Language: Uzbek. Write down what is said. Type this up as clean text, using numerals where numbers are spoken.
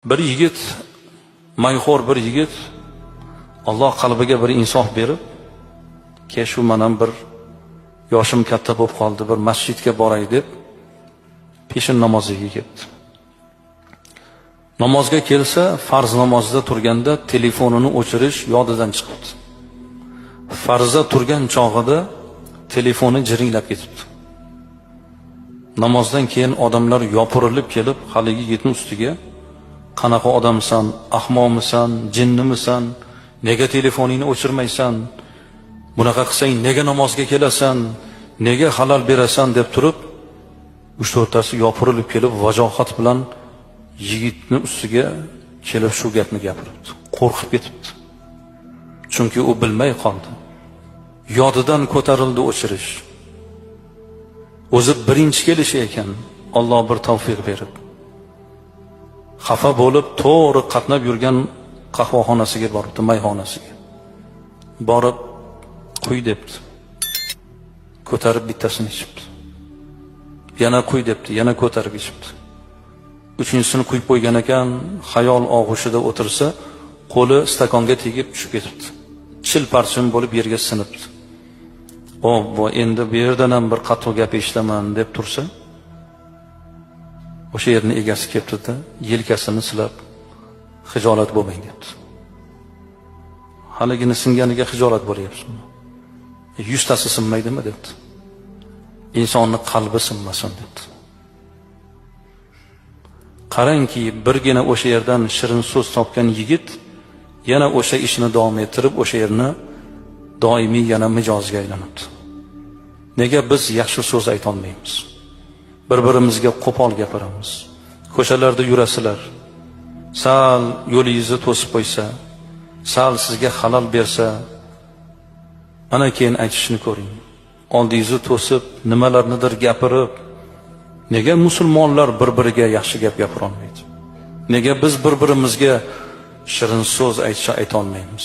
Bir yigit, mayxo'r bir yigit Alloh qalbiga bir insof berib, shu menam bir yoshim katta bo'lib qoldi, bir masjidga boray deb peshin namoziga ketdi. Namozga kelsa, farz namozida turganda telefonini o'chirish yodidan chiqibdi. Farzda turgan chog'ida telefoni jiringlab ketibdi. Namozdan keyin odamlar yopirilib kelib, haligi yigitning ustiga qanaqa odamsan, ahmoqmisan, jinnimisan, nega telefoningni o'chirmaysan, bunaqa qilsang nega namozga kelasan, nega halol berasan deb turib, 3-4tasi yopirilib kelib vajohat bilan yigitning ustiga kelib shu gapni gapiribdi. Qo'rqib ketibdi. Chunki u bilmay qoldi. Yodidan ko'tarildi o'chirish. O'zi birinchi kelishi ekan, Alloh bir tavfiq berib. Xafa bo'lib to'g'ri qatnab yurgan qahvaxonasiga boribdi, mayxonasiga. Borib quy debdi. Ko'tarib bittasini ichibdi. Yana quy debdi, yana ko'tarib ichibdi. Uchinchisini quyib qo'ygan ekan, xayol og'ushida o'tirsa, qo'li stakonga tegib tushib ketibdi. Chil-parchin bo'lib yerga sinibdi. Bu endi bu yerdan ham bir qattiq gap eshitaman deb tursa, o'sha yerning egasi kelibdi-da, yelkasini silab, xijolat bo'lmang debdi. Haligini singaniga xijolat bo'lyapsizmi? 100tasi sinmaydimi debdi. Insonning qalbi sinmasin debdi. Qarangki, birgina o'sha yerdan shirin so'z topgan yigit yana o'sha ishni davom ettirib, o'sha yerni doimiy yana mijozga aylanibdi. Nega biz yaxshi so'z ayta olmaymiz? Bir-birimizga qo'pol gapiramiz. Ko'chalarda yurasizlar, sal yo'lingizni to'sib qo'ysa, sal sizga halol bersa, ana keyin aytishni ko'ring. Oldingizni to'sib, nimalarnidir gapirib, nega musulmonlar bir-biriga yaxshi gap gapira olmaydi? Nega biz bir-birimizga shirin so'z ayta olmaymiz?